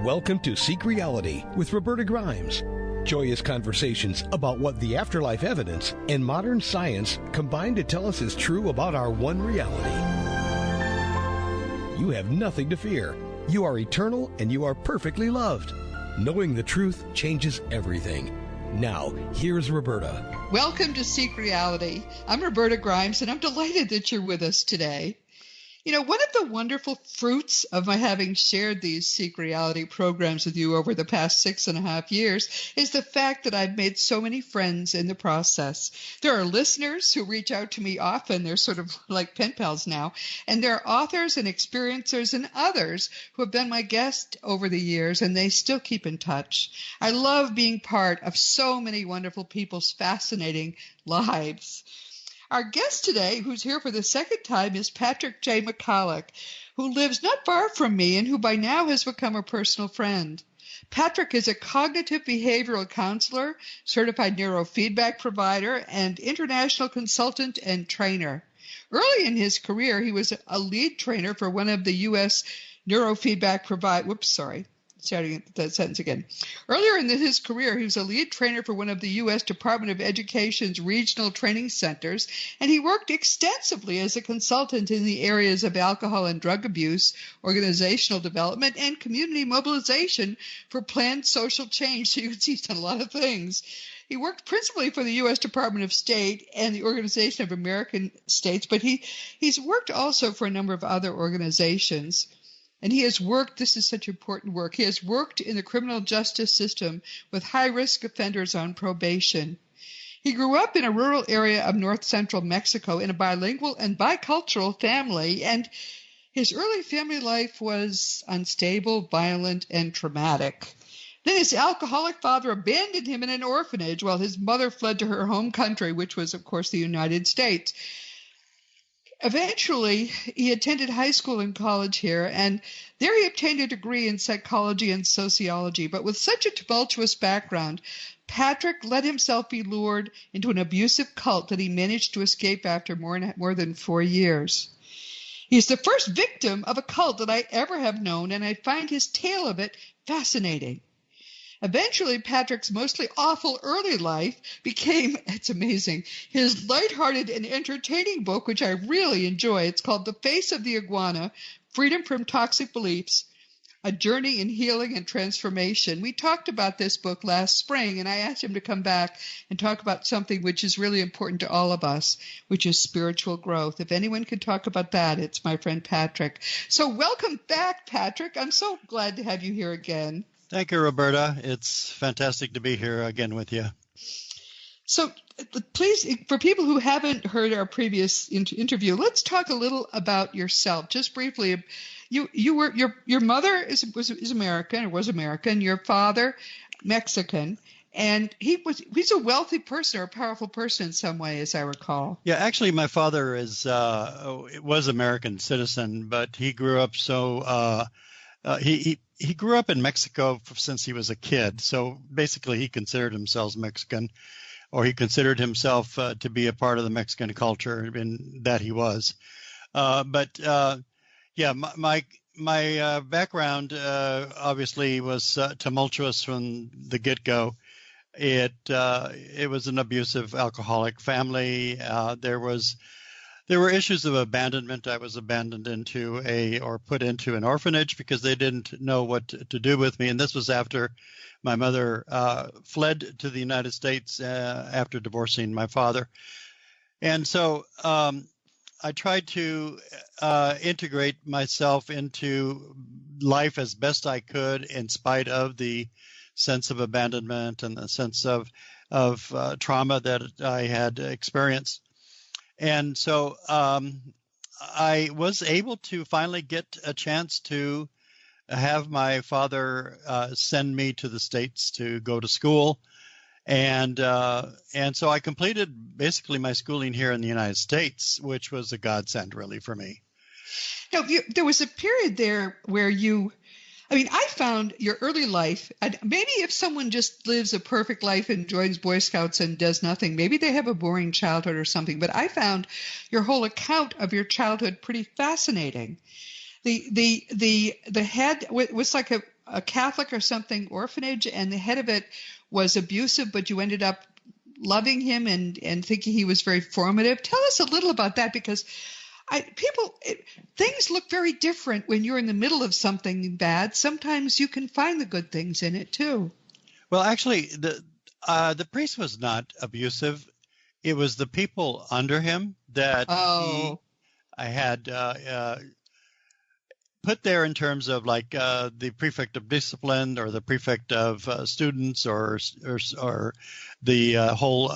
Welcome to Seek Reality with Roberta Grimes. Joyous conversations about what the afterlife evidence and modern science combine to tell us is true about our one reality. You have nothing to fear. You are eternal and you are perfectly loved. Knowing the truth changes everything. Now, here's Roberta. Welcome to Seek Reality. I'm Roberta Grimes, and I'm delighted that you're with us today. You know, one of the wonderful fruits of my having shared these Seek Reality programs with you over the past 6.5 years is the fact that I've made so many friends in the process. There are listeners who reach out to me often. They're sort of like pen pals now. And there are authors and experiencers and others who have been my guests over the years, and they still keep in touch. I love being part of so many wonderful people's fascinating lives. Our guest today, who's here for the second time, is Patrick J. McKallick, who lives not far from me and who by now has become a personal friend. Patrick is a cognitive behavioral counselor, certified neurofeedback provider, and international consultant and trainer. Early in his career, he was a lead trainer for one of the U.S. neurofeedback Starting that sentence again. Earlier in his career, he was a lead trainer for one of the U.S. Department of Education's regional training centers, and he worked extensively as a consultant in the areas of alcohol and drug abuse, organizational development, and community mobilization for planned social change. So you can see he's done a lot of things. He worked principally for the U.S. Department of State and the Organization of American States, but he's worked also for a number of other organizations. And he has worked, this is such important work, he has worked in the criminal justice system with high-risk offenders on probation. He grew up in a rural area of north-central Mexico in a bilingual and bicultural family, and his early family life was unstable, violent, and traumatic. Then his alcoholic father abandoned him in an orphanage while his mother fled to her home country, which was, of course, the United States. Eventually, he attended high school and college here, and there he obtained a degree in psychology and sociology. But with such a tumultuous background, Patrick let himself be lured into an abusive cult that he managed to escape after more than 4 years. He's the first victim of a cult that I ever have known, and I find his tale of it fascinating. Eventually, Patrick's mostly awful early life became, it's amazing, his lighthearted and entertaining book, which I really enjoy. It's called The Face of the Iguana, Freedom from Toxic Beliefs, A Journey in Healing and Transformation. We talked about this book last spring, and I asked him to come back and talk about something which is really important to all of us, which is spiritual growth. If anyone could talk about that, it's my friend Patrick. So welcome back, Patrick. I'm so glad to have you here again. Thank you, Roberta. It's fantastic to be here again with you. So please, for people who haven't heard our previous interview, let's talk a little about yourself, just briefly. Your mother is American, or was American. Your father, Mexican, and he's a wealthy person or a powerful person in some way, as I recall. Yeah, actually, my father was American citizen, but he grew up He grew up in Mexico since he was a kid. So basically, he considered himself Mexican, or he considered himself to be a part of the Mexican culture, and that he was. My background obviously was tumultuous from the get-go. It was an abusive alcoholic family. There were issues of abandonment. I was abandoned put into an orphanage because they didn't know what to do with me. And this was after my mother fled to the United States after divorcing my father. And so I tried to integrate myself into life as best I could in spite of the sense of abandonment and the sense of trauma that I had experienced. And so I was able to finally get a chance to have my father send me to the States to go to school. And so I completed basically my schooling here in the United States, which was a godsend really for me. Now, there was a period there where I found your early life, and maybe if someone just lives a perfect life and joins Boy Scouts and does nothing, maybe they have a boring childhood or something, but I found your whole account of your childhood pretty fascinating. The head was like a Catholic or something orphanage, and the head of it was abusive, but you ended up loving him and thinking he was very formative. Tell us a little about that, because things look very different when you're in the middle of something bad. Sometimes you can find the good things in it too. Well, actually, the priest was not abusive. It was the people under him that I had put there in terms of like the prefect of discipline or the prefect of students or the whole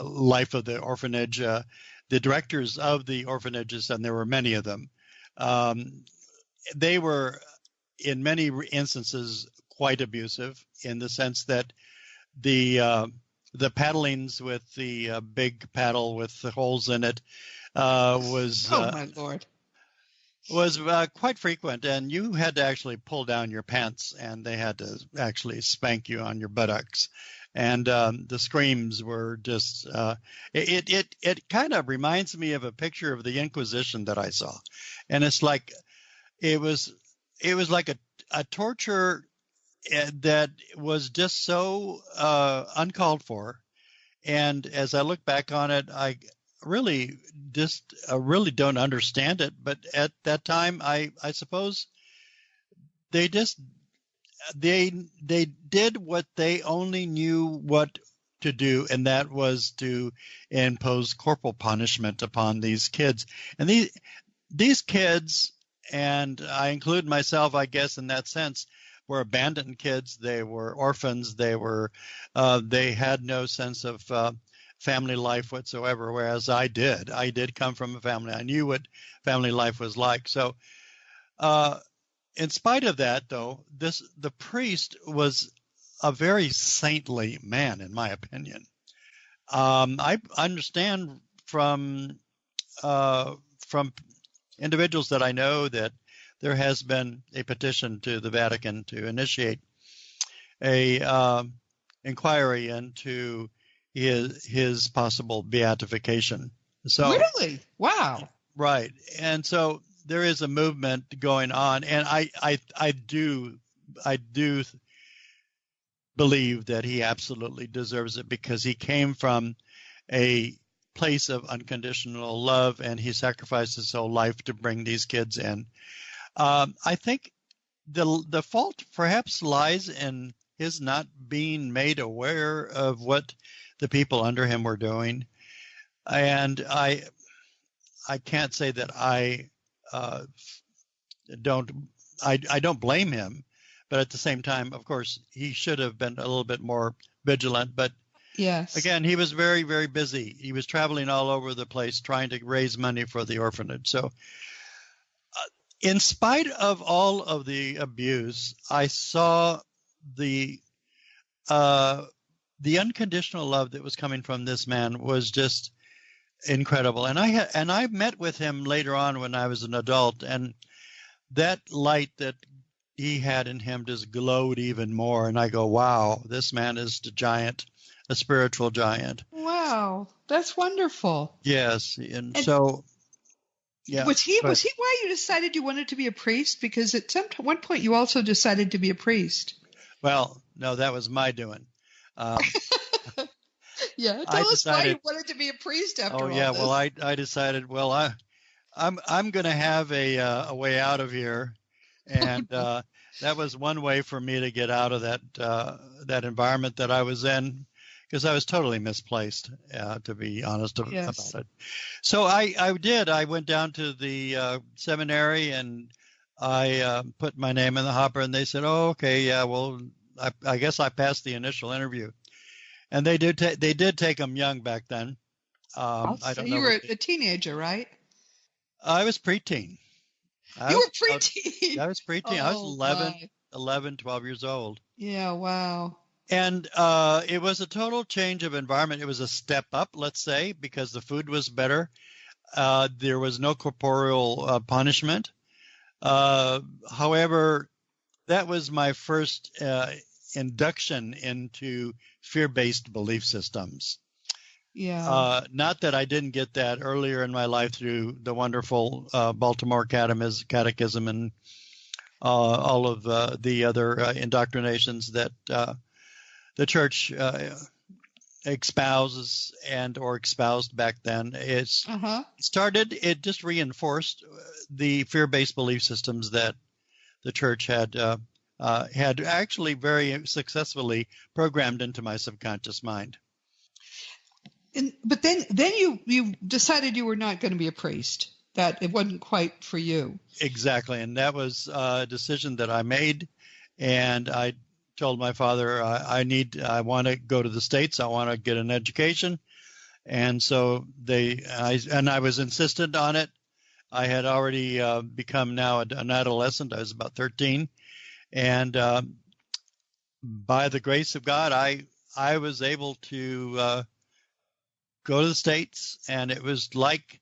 life of the orphanage, the directors of the orphanages, and there were many of them. They were, in many instances, quite abusive in the sense that the paddlings with the big paddle with the holes in it was oh my Lord. Was quite frequent, and you had to actually pull down your pants, and they had to actually spank you on your buttocks. And the screams were just it kind of reminds me of a picture of the Inquisition that I saw, and it's like it was like a torture that was just so uncalled for. And as I look back on it, I really don't understand it. But at that time, I suppose they did what they only knew what to do, and that was to impose corporal punishment upon these kids. And these kids, and I include myself, I guess, in that sense, were abandoned kids. They were orphans. They had no sense of family life whatsoever, whereas I did come from a family. I knew what family life was like. So in spite of that, though, the priest was a very saintly man, in my opinion. I understand from individuals that I know that there has been a petition to the Vatican to initiate a inquiry into his possible beatification. So really, wow, right, and so there is a movement going on, and I do believe that he absolutely deserves it, because he came from a place of unconditional love, and he sacrificed his whole life to bring these kids in. I think the fault perhaps lies in his not being made aware of what the people under him were doing, and I can't say that I don't blame him, but at the same time, of course, he should have been a little bit more vigilant. But yes, again, he was very, very busy. He was traveling all over the place trying to raise money for the orphanage. So in spite of all of the abuse, I saw the unconditional love that was coming from this man was just incredible. And I met with him later on when I was an adult, and that light that he had in him just glowed even more. And I go, wow, this man is a giant, a spiritual giant. Wow, that's wonderful. Yes, and so. Yeah. Was he why you decided you wanted to be a priest? Because at one point you also decided to be a priest. Well, no, that was my doing. Yeah, tell us why you wanted to be a priest after all yeah, this. well, I decided, well, I'm going to have a way out of here, and that was one way for me to get out of that environment that I was in, because I was totally misplaced, to be honest about it. So I went down to the seminary, and I put my name in the hopper, and they said, oh, okay, yeah, well, I guess I passed the initial interview. And they did take them young back then. I don't know. You were a teenager, right? I was preteen. You were preteen? I was preteen. I was 11, 12 years old. Yeah, wow. And it was a total change of environment. It was a step up, let's say, because the food was better. There was no corporeal punishment. However, that was my first induction into fear-based belief systems. Yeah. Not that I didn't get that earlier in my life through the wonderful Baltimore Catechism and all of the other indoctrinations that the church espouses and or espoused back then. It just reinforced the fear-based belief systems that the church had actually very successfully programmed into my subconscious mind. But then you decided you were not going to be a priest, that it wasn't quite for you. Exactly. And that was a decision that I made. And I told my father, I want to go to the States. I want to get an education. And so I was insistent on it. I had already become now an adolescent. I was about 13. And by the grace of God, I was able to go to the States, and it was like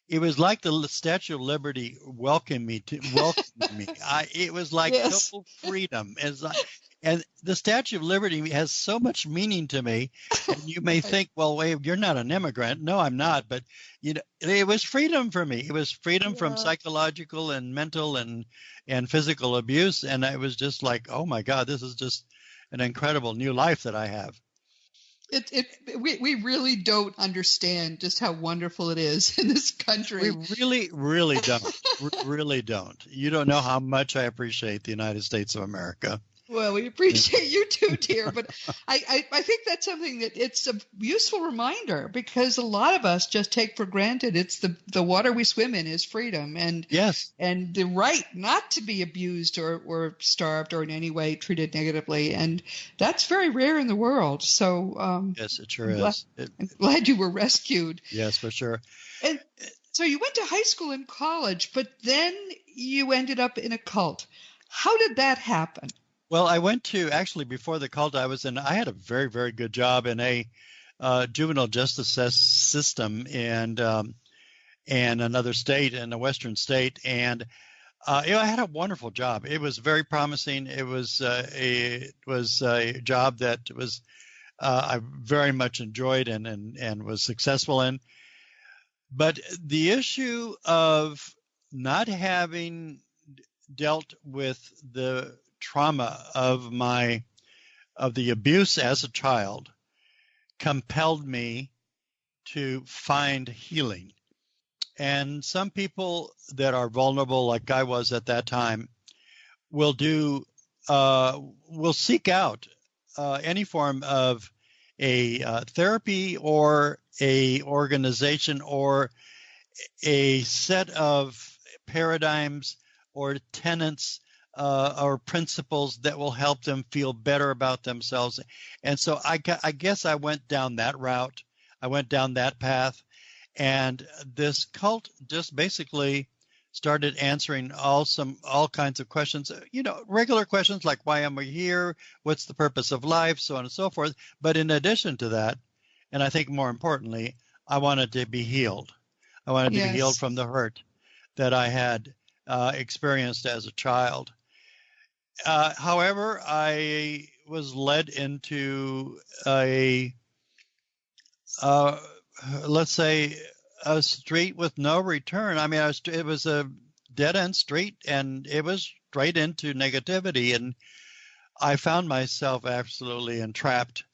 the Statue of Liberty welcomed me. It was like yes. total freedom. And the Statue of Liberty has so much meaning to me. And you may think, well, wait, you're not an immigrant. No, I'm not. But it was freedom for me. It was freedom from psychological and mental and physical abuse. And I was just like, oh my God, this is just an incredible new life that I have. We really don't understand just how wonderful it is in this country. We really, really don't. Really don't. You don't know how much I appreciate the United States of America. Well, we appreciate you too, dear. But I think that's something that it's a useful reminder, because a lot of us just take for granted it's the water we swim in is freedom, and yes, and the right not to be abused or starved or in any way treated negatively, and that's very rare in the world. So yes, it sure is. I'm glad you were rescued. Yes, for sure. And so you went to high school and college, but then you ended up in a cult. How did that happen? Well, I went to, actually, before the cult, I had a very, very good job in a juvenile justice system in another state, in a western state. And I had a wonderful job. It was very promising. It was a job that was I very much enjoyed and was successful in. But the issue of not having dealt with the trauma of the abuse as a child compelled me to find healing. And some people that are vulnerable, like I was at that time, will seek out any form of a therapy or a organization or a set of paradigms or tenets or principles that will help them feel better about themselves. And so I guess I went down that route. I went down that path. And this cult just basically started answering all kinds of questions, regular questions like, why am I here? What's the purpose of life? So on and so forth. But in addition to that, and I think more importantly, I wanted to be healed. I wanted to be healed from the hurt that I had experienced as a child. However, I was led into let's say, a street with no return. I mean, it was a dead-end street, and it was straight into negativity. And I found myself absolutely entrapped.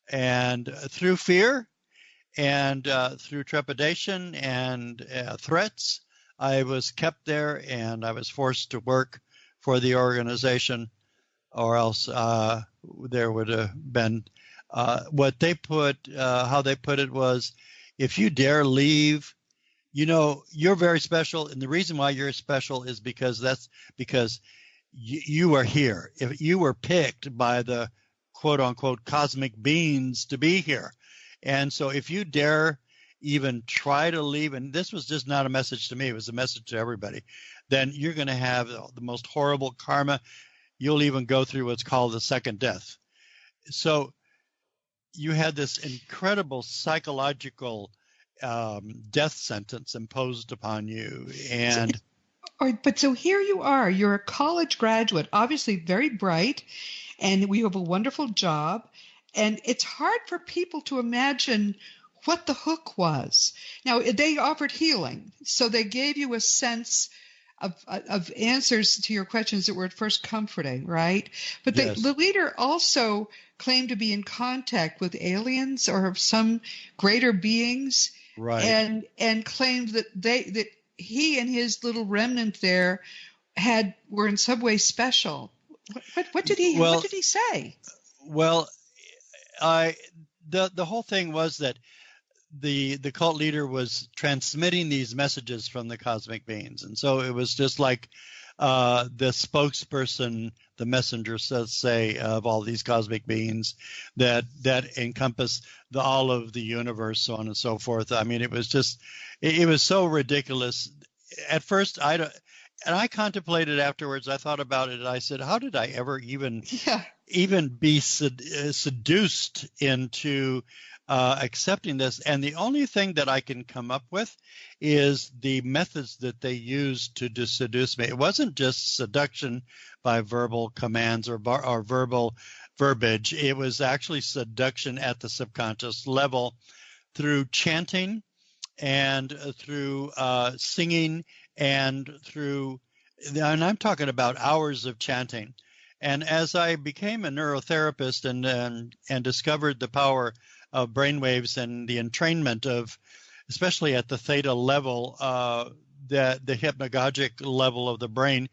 And through fear and through trepidation and threats, I was kept there, and I was forced to work for the organization, or else there would have been what they put, how they put it was, if you dare leave, you're very special. And the reason why you're special is because you are here. If you were picked by the quote unquote cosmic beings to be here. And so if you dare even try to leave, and this was just not a message to me, it was a message to everybody, then you're going to have the most horrible karma. You'll even go through what's called the second death. So you had this incredible psychological death sentence imposed upon you. And all right, but so here you are, you're a college graduate, obviously very bright, and we have a wonderful job. And it's hard for people to imagine what the hook was. Now, they offered healing, so they gave you a sense of answers to your questions that were at first comforting, right? But Yes. the leader also claimed to be in contact with aliens or some greater beings, Right. and claimed that he and his little remnant there were in some way special. What did Well, he say? well, I the whole thing was that the cult leader was transmitting these messages from the cosmic beings, and so it was just like the spokesperson, the messenger, say, of all these cosmic beings that encompass all of the universe, so on and so forth. I mean, it was just it was so ridiculous. At first, I contemplated afterwards. I thought about it, and I said, how did I ever even be seduced into accepting this? And the only thing that I can come up with is the methods that they used to seduce me. It wasn't just seduction by verbal commands or verbal verbiage. It was actually seduction at the subconscious level through chanting and through singing and I'm talking about hours of chanting. And as I became a neurotherapist and discovered the power of brainwaves and the entrainment of, especially at the theta level, the hypnagogic level of the brain,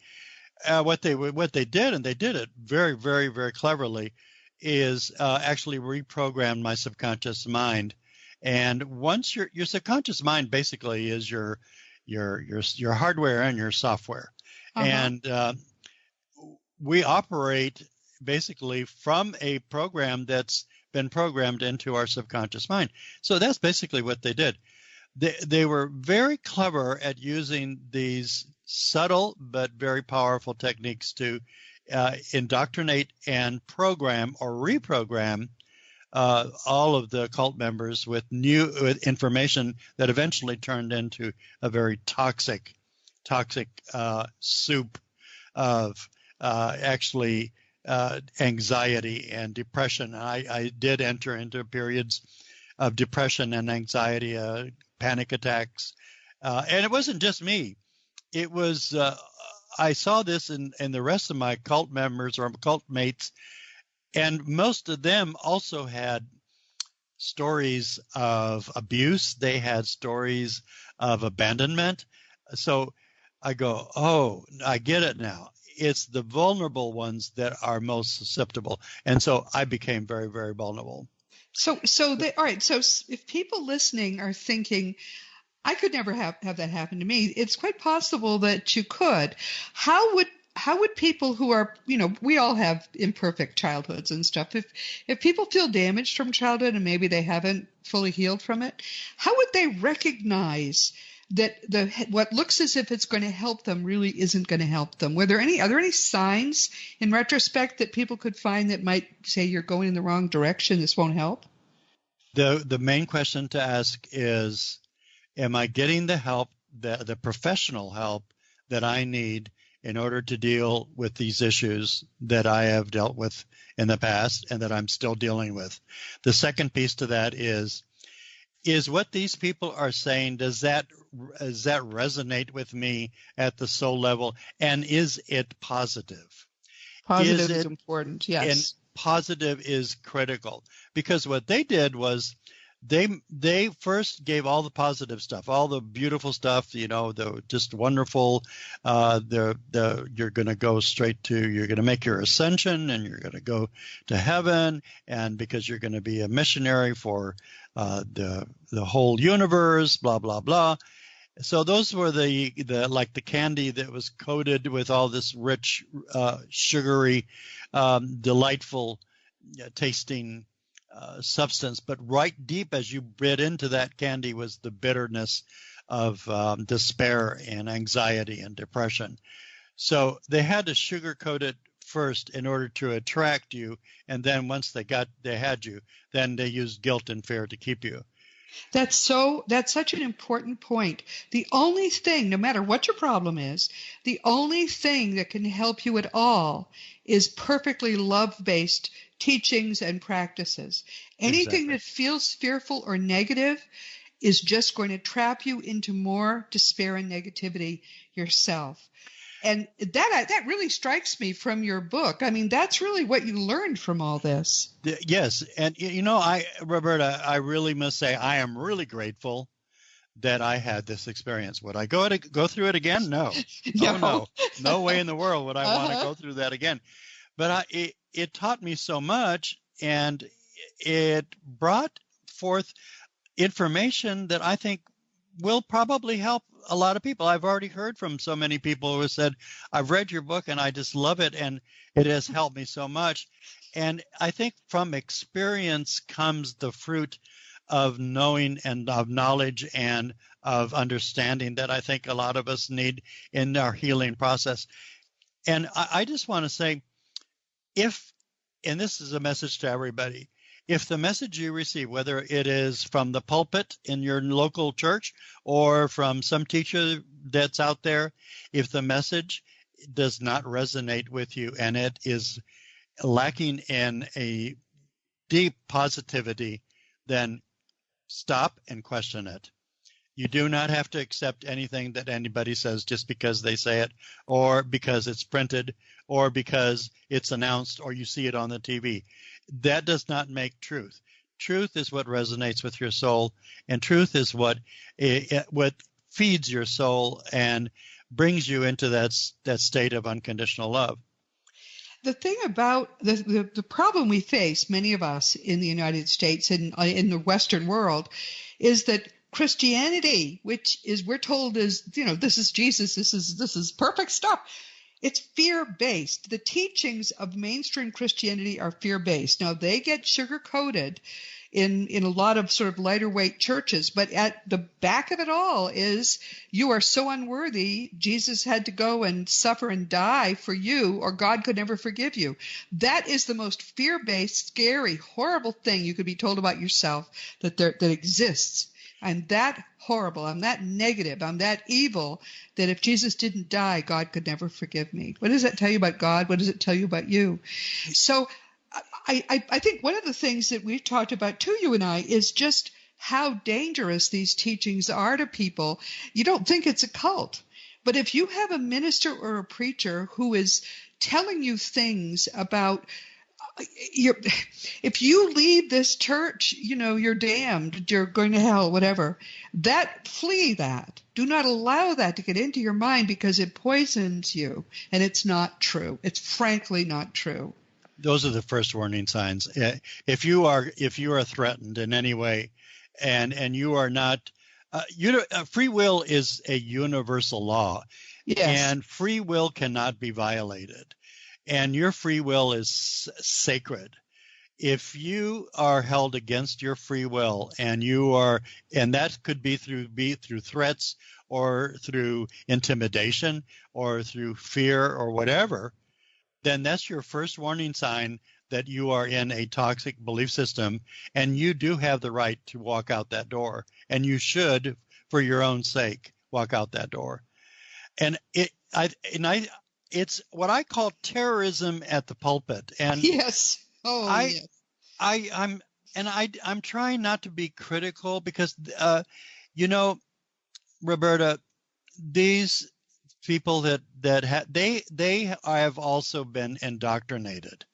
what they did, and they did it very, very, very cleverly, is actually reprogram my subconscious mind. And once your subconscious mind basically is your hardware and your software. And we operate basically from a program that's been programmed into our subconscious mind. So that's basically what they did. They were very clever at using these subtle but very powerful techniques to indoctrinate and program or reprogram all of the cult members with new information that eventually turned into a very toxic soup of actually anxiety and depression. I did enter into periods of depression and anxiety, panic attacks, and it wasn't just me. It was I saw this in the rest of my cult members or cult mates. And most of them also had stories of abuse. They had stories of abandonment. So I go, oh, I get it now. It's the vulnerable ones that are most susceptible. And so I became very, very vulnerable. So all right. So if people listening are thinking, I could never have that happen to me, it's quite possible that you could. How would people who are, we all have imperfect childhoods and stuff. If people feel damaged from childhood and maybe they haven't fully healed from it, how would they recognize that what looks as if it's going to help them really isn't going to help them? Are there any signs in retrospect that people could find that might say you're going in the wrong direction, this won't help? The main question to ask is, am I getting the help, the professional help that I need in order to deal with these issues that I have dealt with in the past and that I'm still dealing with? The second piece to that is what these people are saying, does that resonate with me at the soul level? And is it positive? Positive is important, yes. And positive is critical, because what they did was they first gave all the positive stuff, all the beautiful stuff, the just wonderful. You're going to go straight to, you're going to make your ascension and you're going to go to heaven, and because you're going to be a missionary for the whole universe, blah blah blah. So those were the like the candy that was coated with all this rich, sugary, delightful tasting substance, but right deep as you bit into that candy was the bitterness of despair and anxiety and depression. So they had to sugarcoat it first in order to attract you, and then once they had you, then they used guilt and fear to keep you. That's such an important point. The only thing, no matter what your problem is, the only thing that can help you at all is perfectly love-based teachings and practices. Anything that feels fearful or negative is just going to trap you into more despair and negativity yourself. And that really strikes me from your book. I mean, that's really what you learned from all this. Yes. And, Roberta, I really must say I am really grateful that I had this experience. Would I go through it again? No. No. Oh, no. No way in the world would I want to Uh-huh. go through that again. But it taught me so much, and it brought forth information that I think will probably help a lot of people. I've already heard from so many people who said, I've read your book and I just love it, and it has helped me so much. And I think from experience comes the fruit of knowing and of knowledge and of understanding that I think a lot of us need in our healing process. And I just want to say, and this is a message to everybody, if the message you receive, whether it is from the pulpit in your local church or from some teacher that's out there, if the message does not resonate with you and it is lacking in a deep positivity, then stop and question it. You do not have to accept anything that anybody says just because they say it, or because it's printed, or because it's announced, or you see it on the TV. That does not make truth. Truth is what resonates with your soul, and truth is what feeds your soul and brings you into that state of unconditional love. The thing about the problem we face, many of us in the United States and in the Western world, is that Christianity, which is, we're told is, this is Jesus, this is perfect stuff. It's fear-based. The teachings of mainstream Christianity are fear-based. Now, they get sugar-coated in a lot of sort of lighter weight churches, but at the back of it all is, you are so unworthy, Jesus had to go and suffer and die for you, or God could never forgive you. That is the most fear-based, scary, horrible thing you could be told about yourself that exists. I'm that horrible, I'm that negative, I'm that evil, that if Jesus didn't die, God could never forgive me. What does that tell you about God? What does it tell you about you? So I think one of the things that we've talked about too, you and I, is just how dangerous these teachings are to people. You don't think it's a cult, but if you have a minister or a preacher who is telling you things about, if you leave this church, you're damned, you're going to hell, whatever, flee that. Do not allow that to get into your mind, because it poisons you, and it's not true. It's frankly not true. Those are the first warning signs. If you are threatened in any way, and you are not, free will is a universal law, yes. And free will cannot be violated, and your free will is sacred. If you are held against your free will, and that could be through threats, or through intimidation, or through fear, or whatever, then that's your first warning sign that you are in a toxic belief system, and you do have the right to walk out that door, and you should, for your own sake, walk out that door. And it's what I call terrorism at the pulpit. And yes, yes. I'm trying not to be critical, because Roberta, these people they have also been indoctrinated.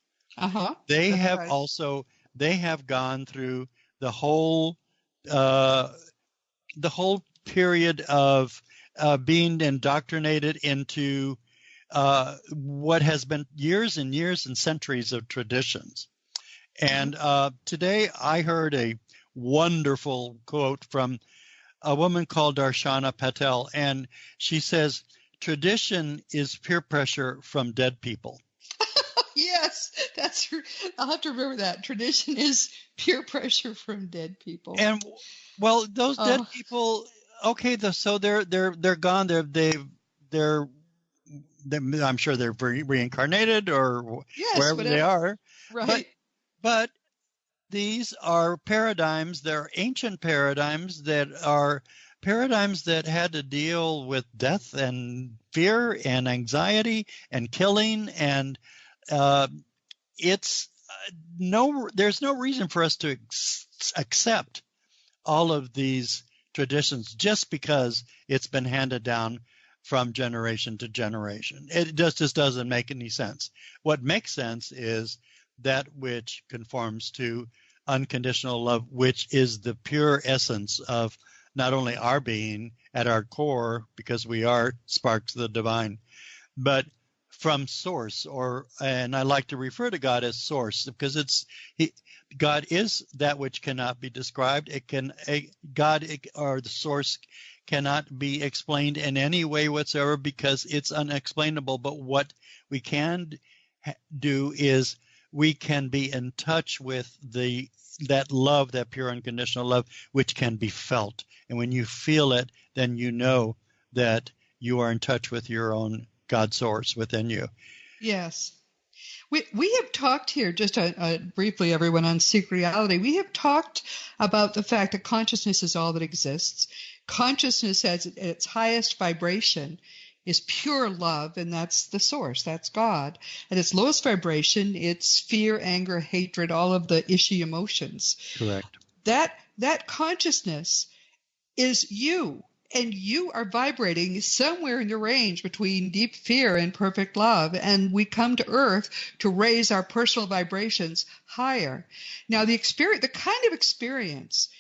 They have right. They have gone through the whole period of being indoctrinated into what has been years and years and centuries of traditions. And today I heard a wonderful quote from a woman called Darshana Patel, and she says, "Tradition is peer pressure from dead people." Yes, that's true. I'll have to remember that. Tradition is peer pressure from dead people. And well, those dead people, okay, so they're gone. I'm sure they're reincarnated, or wherever whatever they are. Right. But these are paradigms. They're ancient paradigms that are paradigms that had to deal with death and fear and anxiety and killing, and there's no reason for us to accept all of these traditions just because it's been handed down from generation to generation. It just doesn't make any sense. What makes sense is that which conforms to unconditional love, which is the pure essence of not only our being at our core, because we are sparks of the divine, but from source, and I like to refer to God as source, because God is that which cannot be described. God or the source cannot be explained in any way whatsoever because it's unexplainable. But what we can do is we can be in touch with that love, that pure unconditional love, which can be felt. And when you feel it, then you know that you are in touch with your own God source within you. Yes. We have talked here, just briefly, everyone, on Seek Reality. We have talked about the fact that consciousness is all that exists. Consciousness at its highest vibration is pure love, and that's the source. That's God. At its lowest vibration, it's fear, anger, hatred, all of the ishy emotions. Correct. That consciousness is you. And you are vibrating somewhere in the range between deep fear and perfect love. And we come to Earth to raise our personal vibrations higher. Now, the kind of experience,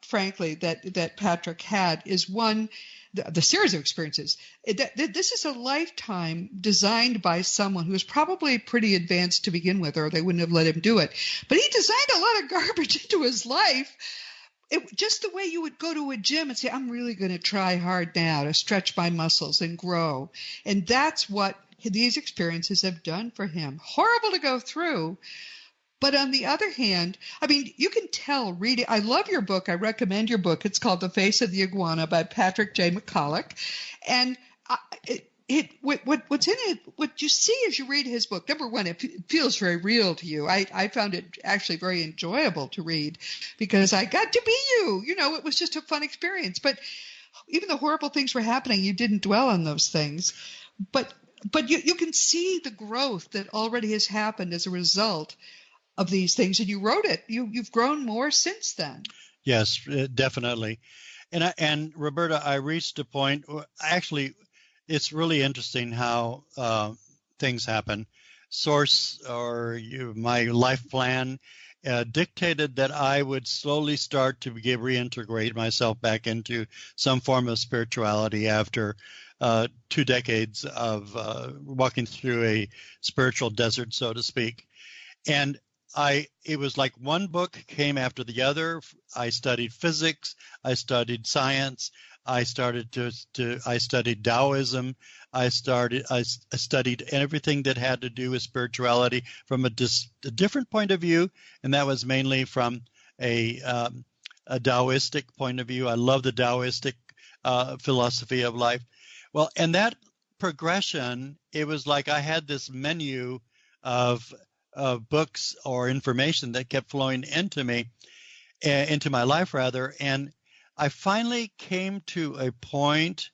frankly, that Patrick had is one, the series of experiences. This is a lifetime designed by someone who was probably pretty advanced to begin with, or they wouldn't have let him do it. But he designed a lot of garbage into his life. Just the way you would go to a gym and say, I'm really going to try hard now to stretch my muscles and grow. And that's what these experiences have done for him. Horrible to go through. But on the other hand, I mean, you can tell reading. I love your book. I recommend your book. It's called The Face of the Iguana by Patrick J. McKallick. And what's in it, what you see as you read his book, number one, it feels very real to you. I found it actually very enjoyable to read because I got to be you. You know, it was just a fun experience. But even the horrible things were happening, you didn't dwell on those things. But you can see the growth that already has happened as a result of these things. And you wrote it. You've grown more since then. Yes, definitely. And Roberta, I reached a point, actually, it's really interesting how things happen. Source my life plan dictated that I would slowly start to reintegrate myself back into some form of spirituality after 2 decades of walking through a spiritual desert, so to speak. And it was like one book came after the other. I studied physics. I studied science. I studied Taoism. I studied everything that had to do with spirituality from a different point of view, and that was mainly from a Taoistic point of view. I love the Taoistic philosophy of life. Well, and that progression, it was like I had this menu of books or information that kept flowing into my life rather, and I finally came to a point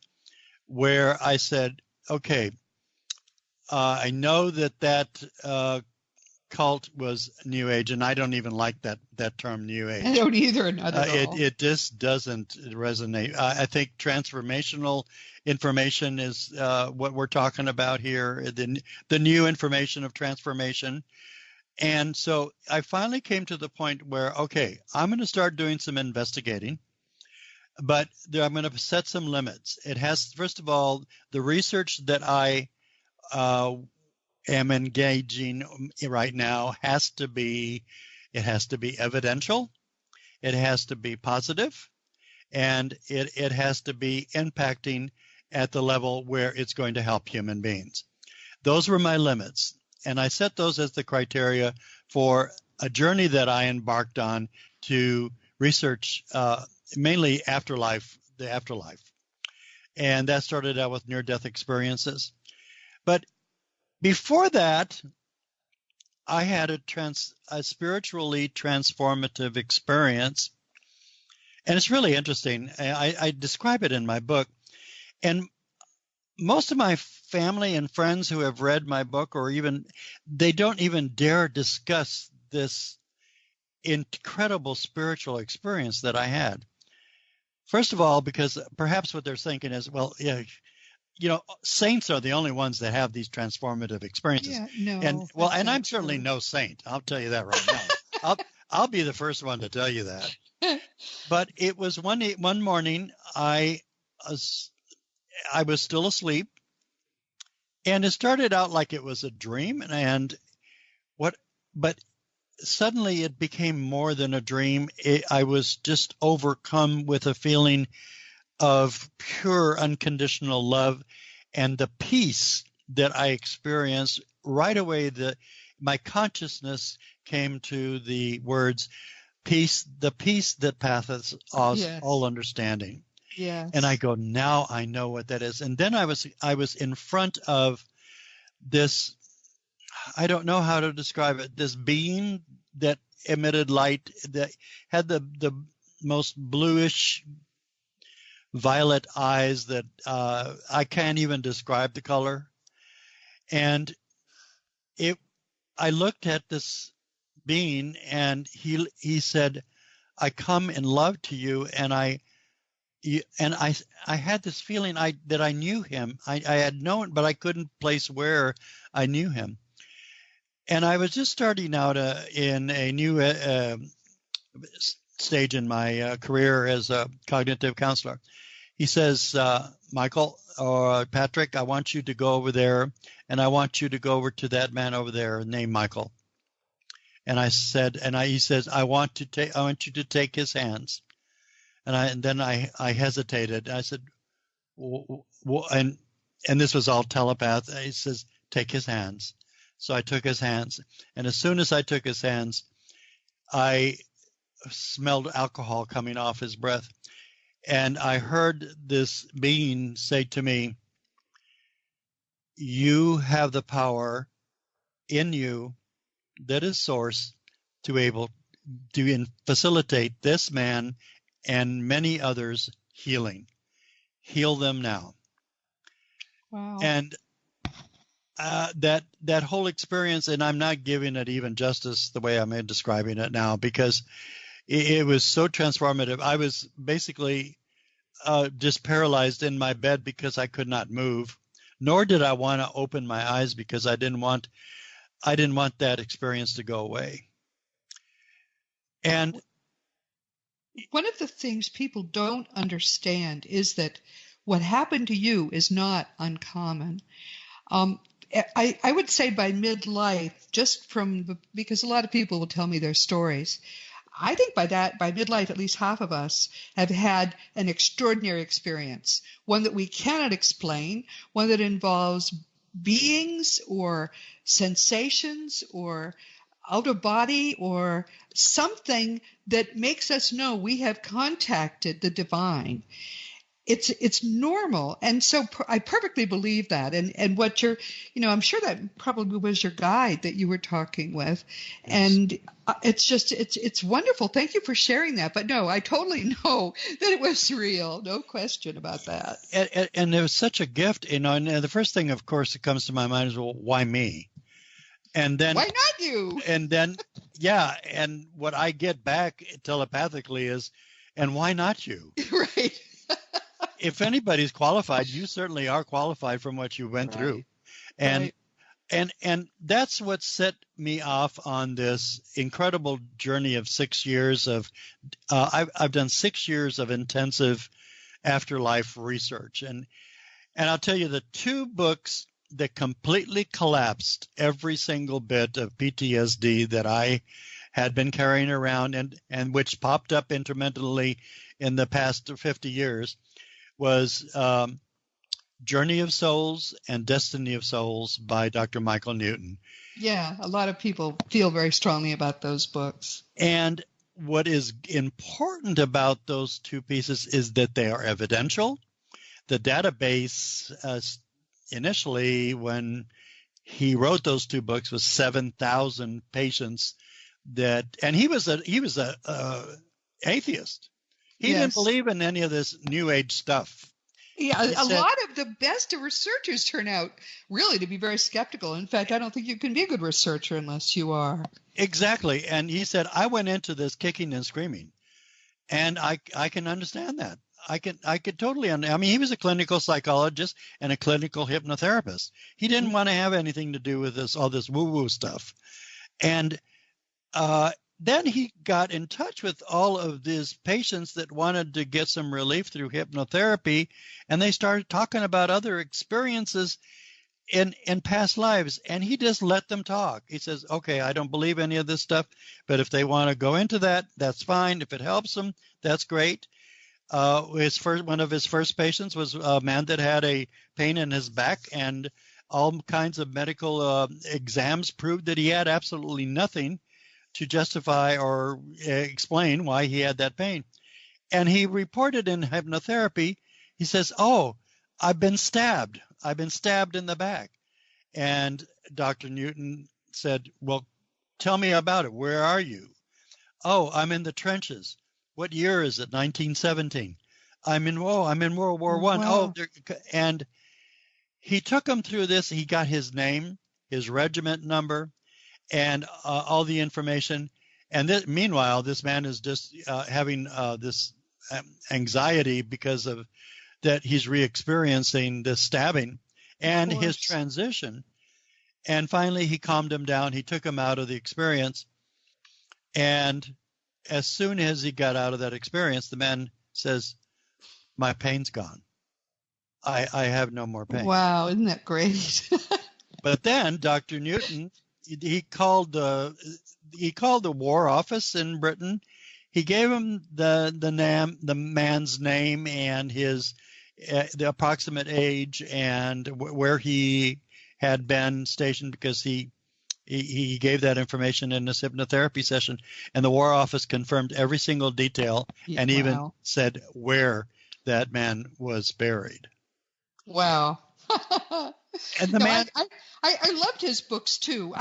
where I said, okay, I know that cult was New Age, and I don't even like that term New Age. I don't either, not at all. It just doesn't resonate. I think transformational information is what we're talking about here, the new information of transformation. And so I finally came to the point where, okay, I'm going to start doing some investigating. But I'm going to set some limits. It has, first of all, the research that I am engaging right now has to be evidential, it has to be positive, and it has to be impacting at the level where it's going to help human beings. Those were my limits, and I set those as the criteria for a journey that I embarked on to research mainly the afterlife. And that started out with near-death experiences. But before that, I had a spiritually transformative experience. And it's really interesting. I describe it in my book. And most of my family and friends who have read my book, they don't even dare discuss this incredible spiritual experience that I had. First of all, because perhaps what they're thinking is, well, yeah, saints are the only ones that have these transformative experiences. Yeah, no. And I'm certainly no saint. I'll tell you that right now. I'll be the first one to tell you that. But it was one morning I was still asleep, and it started out like it was a dream, but suddenly it became more than a dream. I was just overcome with a feeling of pure unconditional love, and the peace that I experienced right away. My consciousness came to the words, peace, the peace that passeth all understanding. Yes. And I go, now I know what that is. And then I was in front of this, I don't know how to describe it, this being that emitted light, that had the most bluish violet eyes that I can't even describe the color. And I looked at this being, and he said, I come in love to you. And I had this feeling that I knew him. I had known, but I couldn't place where I knew him. And I was just starting out in a new stage in my career as a cognitive counselor. He says, Michael or Patrick, I want you to go over there, and I want you to go over to that man over there named Michael. And I said, he says, I want you to take his hands. And then I hesitated. I said, and this was all telepath. He says, take his hands. So I took his hands, and as soon as I took his hands, I smelled alcohol coming off his breath. And I heard this being say to me, you have the power in you that is source to able to facilitate this man and many others healing. Heal them now. Wow. And that whole experience, and I'm not giving it even justice the way I'm describing it now, because it was so transformative. I was basically just paralyzed in my bed because I could not move, nor did I want to open my eyes because I didn't want that experience to go away. And one of the things people don't understand is that what happened to you is not uncommon. I would say by midlife, because a lot of people will tell me their stories. I think by midlife, at least half of us have had an extraordinary experience, one that we cannot explain, one that involves beings or sensations or out of body or something that makes us know we have contacted the divine. It's normal. And so I perfectly believe that. And what I'm sure that probably was your guide that you were talking with. Yes. And it's wonderful. Thank you for sharing that. But no, I totally know that it was real. No question about that. And it was such a gift, and the first thing, of course, that comes to my mind is, well, why me? And then why not you? And then, yeah. And what I get back telepathically is, and why not you? Right. If anybody's qualified, you certainly are qualified from what you went through. And that's what set me off on this incredible journey of 6 years of I've done 6 years of intensive afterlife research. And I'll tell you, the two books that completely collapsed every single bit of PTSD that I had been carrying around and which popped up intermittently in the past 50 years was Journey of Souls and Destiny of Souls by Dr. Michael Newton. Yeah, a lot of people feel very strongly about those books. And what is important about those two pieces is that they are evidential. The database initially, when he wrote those two books, was 7,000 patients and he was a atheist. He didn't believe in any of this New Age stuff. Yeah, a lot of the best researchers turn out really to be very skeptical. In fact, I don't think you can be a good researcher unless you are. Exactly. And he said, I went into this kicking and screaming, and I can understand that. I could totally. I mean, he was a clinical psychologist and a clinical hypnotherapist. He didn't want to have anything to do with all this woo-woo stuff. And then he got in touch with all of these patients that wanted to get some relief through hypnotherapy, and they started talking about other experiences in past lives, and he just let them talk. He says, okay, I don't believe any of this stuff, but if they want to go into that, that's fine. If it helps them, that's great. One of his first patients was a man that had a pain in his back, and all kinds of medical exams proved that he had absolutely nothing to justify or explain why he had that pain. And he reported in hypnotherapy, he says, oh, I've been stabbed. I've been stabbed in the back. And Dr. Newton said, well, tell me about it. Where are you? Oh, I'm in the trenches. What year is it? 1917. I'm in World War I. Wow. Oh, and he took him through this. He got his name, his regiment number, and all the information. And meanwhile, this man is just having this anxiety because of that he's re-experiencing this stabbing and his transition. And finally, he calmed him down. He took him out of the experience. And as soon as he got out of that experience, the man says, my pain's gone. I have no more pain. Wow, isn't that great? But then Dr. Newton, he called the War Office in Britain. He gave him the man's name and his the approximate age and where he had been stationed, because he gave that information in this hypnotherapy session, and the War Office confirmed every single detail and even said where that man was buried. Wow. And the man, I loved his books too.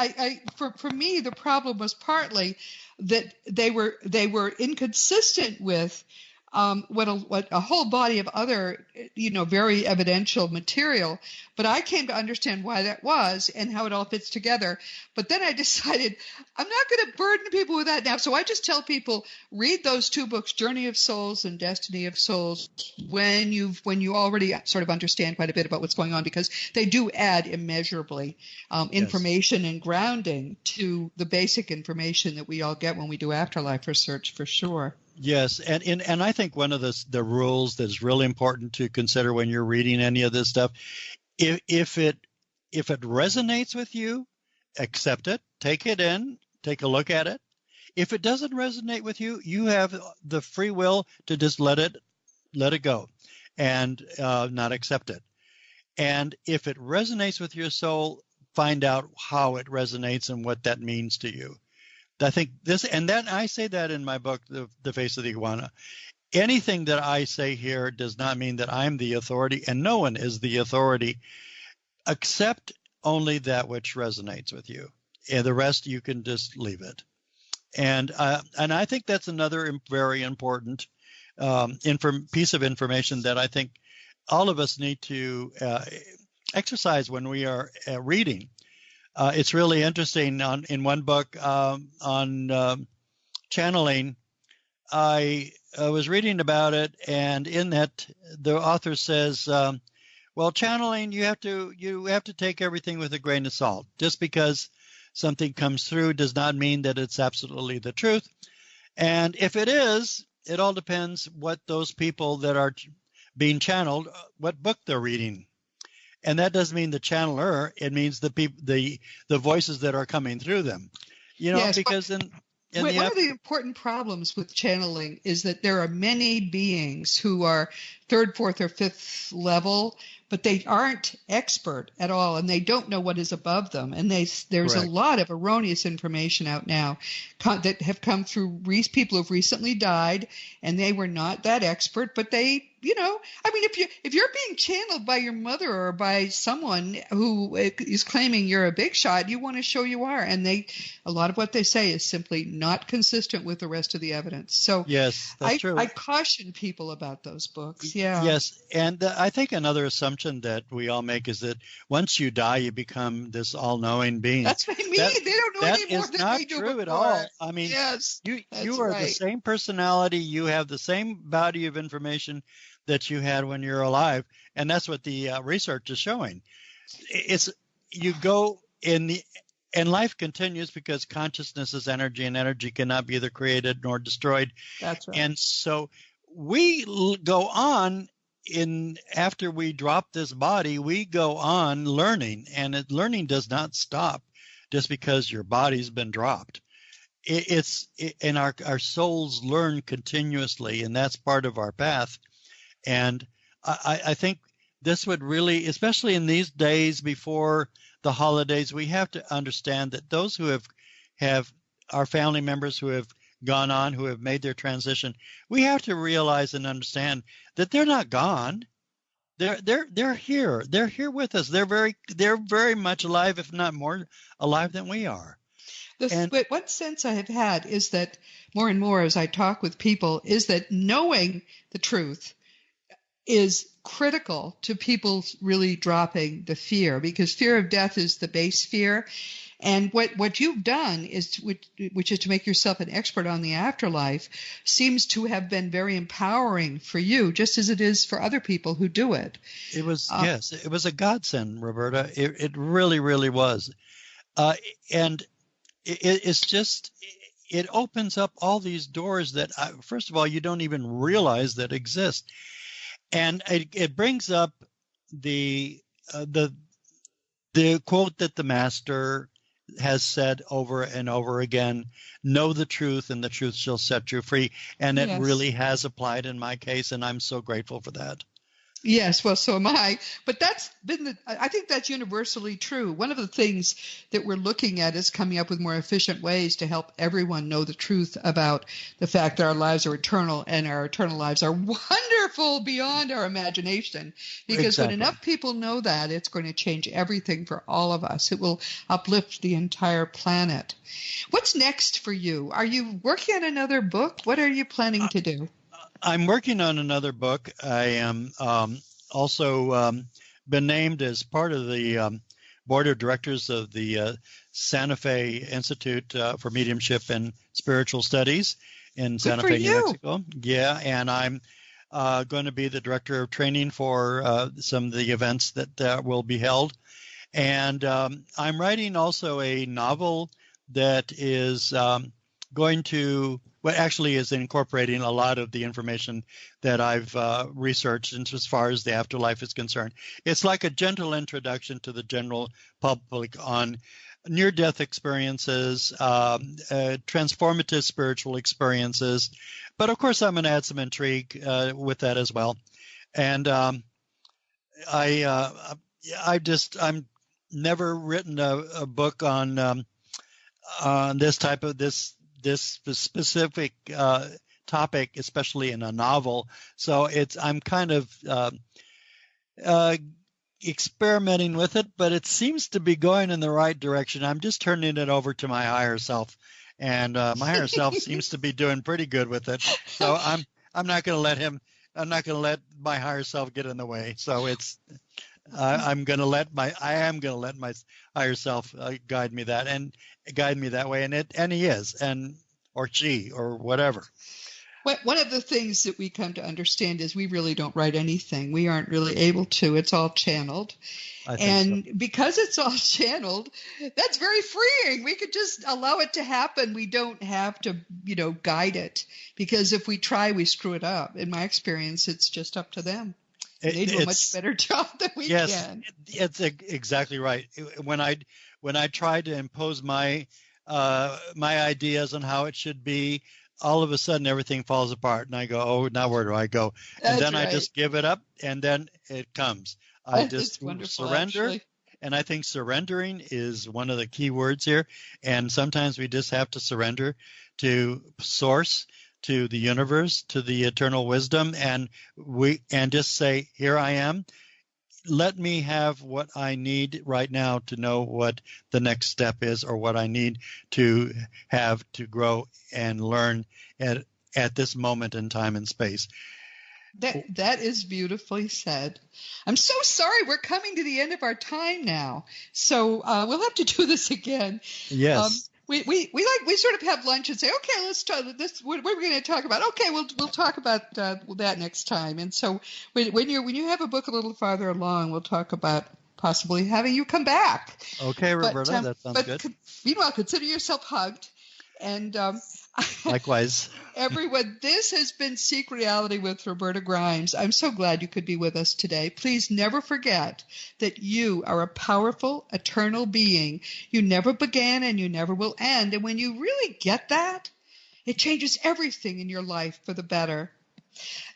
For me, the problem was partly that they were inconsistent with what a whole body of other, very evidential material. But I came to understand why that was and how it all fits together. But then I decided I'm not going to burden people with that now. So I just tell people, read those two books, Journey of Souls and Destiny of Souls, when you already sort of understand quite a bit about what's going on, because they do add immeasurably information and grounding to the basic information that we all get when we do afterlife research, for sure. Yes, and I think one of the rules that's really important to consider when you're reading any of this stuff, if it resonates with you, accept it, take it in, take a look at it. If it doesn't resonate with you, you have the free will to just let it go and not accept it. And if it resonates with your soul, find out how it resonates and what that means to you. I think this, and then I say that in my book, The Face of the Iguana. Anything that I say here does not mean that I'm the authority, and no one is the authority. Accept only that which resonates with you, and the rest you can just leave it. And I think that's another very important piece of information that I think all of us need to exercise when we are reading. It's really interesting. In one book on channeling, I was reading about it, and in that the author says, "Well, channeling, you have to take everything with a grain of salt. Just because something comes through does not mean that it's absolutely the truth. And if it is, it all depends what those people that are being channeled, what book they're reading." And that doesn't mean the channeler. It means the voices that are coming through them. Yes, because one of the important problems with channeling is that there are many beings who are third, fourth, or fifth level, but they aren't expert at all, and they don't know what is above them. And there's Correct. a lot of erroneous information out now that have come through people who've recently died, and they were not that expert, but they, if you're being channeled by your mother or by someone who is claiming you're a big shot, you want to show you are. And a lot of what they say is simply not consistent with the rest of the evidence. So yes, that's true. I caution people about those books. Yeah. Yes. And I think another assumption that we all make is that once you die, you become this all-knowing being. That's what I mean. They don't know any more than they do before. That is not true at all. I mean, yes, you are the same personality. You have the same body of information. that you had when you're alive. And that's what the research is showing. It's you go in the and life continues because consciousness is energy, and energy cannot be either created nor destroyed. That's right. And so we go on after we drop this body, we go on learning, and learning does not stop just because your body's been dropped. And our souls learn continuously, and that's part of our path. And I think this would really, especially in these days before the holidays, we have to understand that those who have our family members who have gone on, who have made their transition, we have to realize and understand that they're not gone. They're here. They're here with us. They're very much alive, if not more alive than we are. One sense I have had is that more and more as I talk with people is that knowing the truth is critical to people really dropping the fear, because fear of death is the base fear. And what you've done is, which is to make yourself an expert on the afterlife, seems to have been very empowering for you, just as it is for other people who do it. It was, yes, it was a godsend, Roberta. It really, really was. And it's just, it opens up all these doors that, first of all, you don't even realize that exist. And it brings up the quote that the master has said over and over again: know the truth and the truth shall set you free. And it really has applied in my case, and I'm so grateful for that. Yes, well, so am I. But that's been I think that's universally true. One of the things that we're looking at is coming up with more efficient ways to help everyone know the truth about the fact that our lives are eternal, and our eternal lives are wonderful beyond our imagination. Because when enough people know that, it's going to change everything for all of us. It will uplift the entire planet. What's next for you? Are you working on another book? What are you planning to do? I'm working on another book. I am also been named as part of the board of directors of the Santa Fe Institute for Mediumship and Spiritual Studies in Santa Fe, New Mexico. Yeah, and I'm going to be the director of training for some of the events that will be held. And I'm writing also a novel that is going to, well, actually is incorporating a lot of the information that I've researched as far as the afterlife is concerned. It's like a gentle introduction to the general public on near-death experiences, transformative spiritual experiences. But of course, I'm going to add some intrigue with that as well. And I'm never written a book on this type of this specific topic, especially in a novel. So I'm kind of experimenting with it, but it seems to be going in the right direction. I'm just turning it over to my higher self, and my higher self seems to be doing pretty good with it. So I'm not going to let my higher self get in the way. So I am going to let my higher self guide me that way, and he is, or she, or whatever. One of the things that we come to understand is we really don't write anything. We aren't really able to. It's all channeled. And so, because it's all channeled, that's very freeing. We could just allow it to happen. We don't have to, guide it, because if we try, we screw it up. In my experience, it's just up to them. They do a much better job than we can. Yes, it's exactly right. When I try to impose my ideas on how it should be, all of a sudden everything falls apart, and I go, oh, now where do I go? And then I just give it up, and then it comes. I just surrender, actually. And I think surrendering is one of the key words here. And sometimes we just have to surrender to Source, to the universe, to the eternal wisdom, and just say, here I am. Let me have what I need right now to know what the next step is, or what I need to have to grow and learn at this moment in time and space. That is beautifully said. I'm so sorry. We're coming to the end of our time now. So we'll have to do this again. Yes. we sort of have lunch and say, okay, let's talk this. What are we going to talk about? Okay, we'll talk about that next time. And so when you have a book a little farther along, we'll talk about possibly having you come back. Okay, Roberta, that sounds good. Meanwhile, consider yourself hugged. And likewise. Everyone, this has been Seek Reality with Roberta Grimes. I'm so glad you could be with us today. Please never forget that you are a powerful, eternal being. You never began and you never will end. And when you really get that, it changes everything in your life for the better.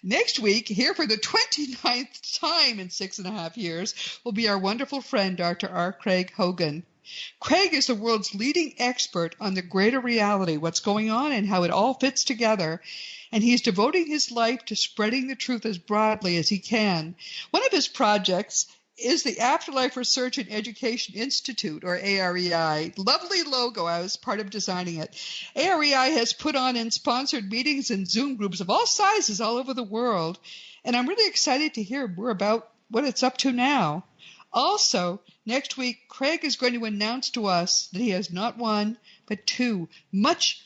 Next week, here for the 29th time in 6.5 years, will be our wonderful friend, Dr. R. Craig Hogan. Craig is the world's leading expert on the greater reality, what's going on and how it all fits together. And he's devoting his life to spreading the truth as broadly as he can. One of his projects is the Afterlife Research and Education Institute, or AREI. Lovely logo. I was part of designing it. AREI has put on and sponsored meetings and Zoom groups of all sizes all over the world. And I'm really excited to hear more about what it's up to now. Also, next week, Craig is going to announce to us that he has not one, but two much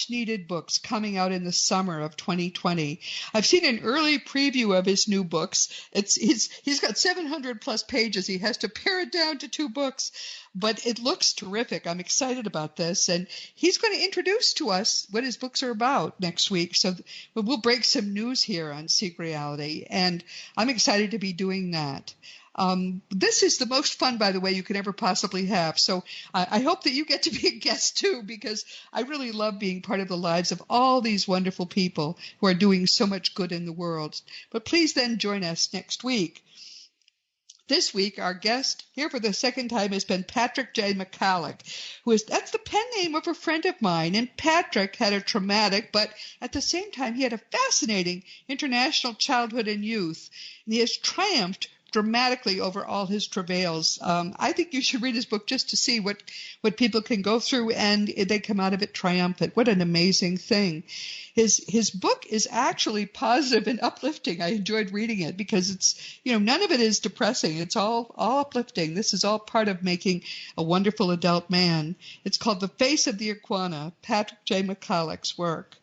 needed books coming out in the summer of 2020. I've seen an early preview of his new books. He's got 700 plus pages. He has to pare it down to 2 books, but it looks terrific. I'm excited about this. And he's going to introduce to us what his books are about next week. So we'll break some news here on Seek Reality. And I'm excited to be doing that. This is the most fun, by the way, you can ever possibly have. So I hope that you get to be a guest too, because I really love being part of the lives of all these wonderful people who are doing so much good in the world. But please then join us next week. This week, our guest here for the second time has been Patrick J. McKallick, that's the pen name of a friend of mine. And Patrick had a traumatic, but at the same time, he had a fascinating international childhood and youth. And he has triumphed dramatically over all his travails. I think you should read his book just to see what people can go through, and they come out of it triumphant. What an amazing thing. His book is actually positive and uplifting. I enjoyed reading it because it's, none of it is depressing. It's all uplifting. This is all part of making a wonderful adult man. It's called The Face of the Iguana, Patrick J. McKallick's work.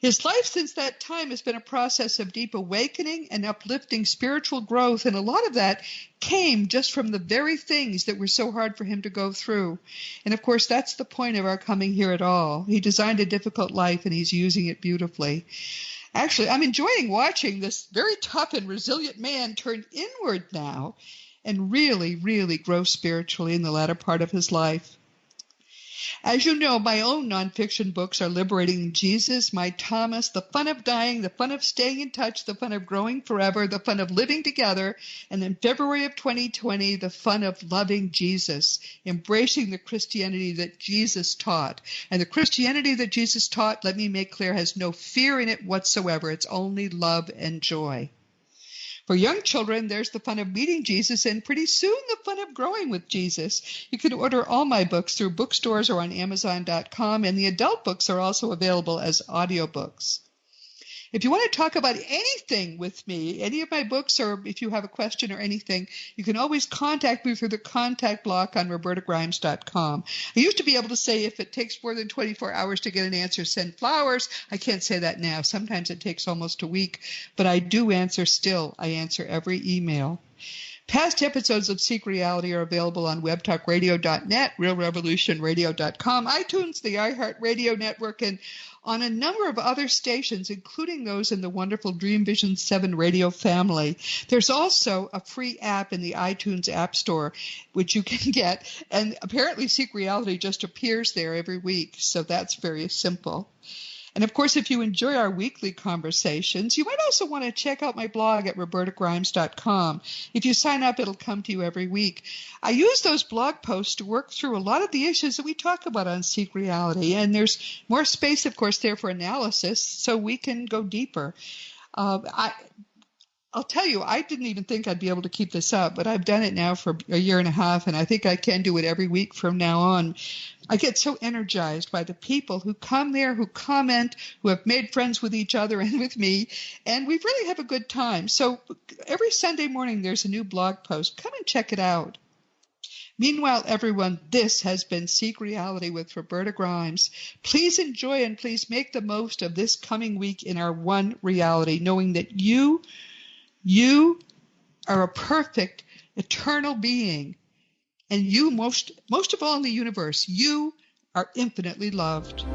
His life since that time has been a process of deep awakening and uplifting spiritual growth, and a lot of that came just from the very things that were so hard for him to go through. And of course, that's the point of our coming here at all. He designed a difficult life, and he's using it beautifully. Actually, I'm enjoying watching this very tough and resilient man turn inward now and really, really grow spiritually in the latter part of his life. As you know, my own nonfiction books are Liberating Jesus, My Thomas, The Fun of Dying, The Fun of Staying in Touch, The Fun of Growing Forever, The Fun of Living Together, and in February of 2020, The Fun of Loving Jesus, Embracing the Christianity that Jesus taught. And the Christianity that Jesus taught, let me make clear, has no fear in it whatsoever. It's only love and joy. For young children, there's the fun of meeting Jesus, and pretty soon the fun of growing with Jesus. You can order all my books through bookstores or on Amazon.com, and the adult books are also available as audiobooks. If you want to talk about anything with me, any of my books, or if you have a question or anything, you can always contact me through the contact block on robertagrimes.com. I used to be able to say if it takes more than 24 hours to get an answer, send flowers. I can't say that now. Sometimes it takes almost a week, but I do answer still. I answer every email. Past episodes of Seek Reality are available on webtalkradio.net, realrevolutionradio.com, iTunes, the iHeartRadio network, and on a number of other stations, including those in the wonderful Dream Vision 7 radio family. There's also a free app in the iTunes App Store, which you can get, and apparently Seek Reality just appears there every week, so that's very simple. And of course, if you enjoy our weekly conversations, you might also want to check out my blog at robertagrimes.com. If you sign up, it'll come to you every week. I use those blog posts to work through a lot of the issues that we talk about on Seek Reality, and there's more space, of course, there for analysis, so we can go deeper. I'll tell you, I didn't even think I'd be able to keep this up, but I've done it now for a year and a half, and I think I can do it every week from now on. I get so energized by the people who come there, who comment, who have made friends with each other and with me, and we really have a good time. So every Sunday morning, there's a new blog post. Come and check it out. Meanwhile, everyone, this has been Seek Reality with Roberta Grimes. Please enjoy and please make the most of this coming week in our one reality, knowing that you are a perfect, eternal being. And you, most of all in the universe, you are infinitely loved.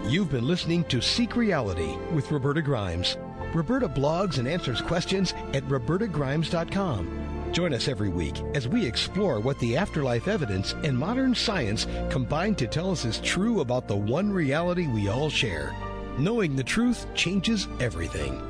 You've been listening to Seek Reality with Roberta Grimes. Roberta blogs and answers questions at robertagrimes.com. Join us every week as we explore what the afterlife evidence and modern science combine to tell us is true about the one reality we all share. Knowing the truth changes everything.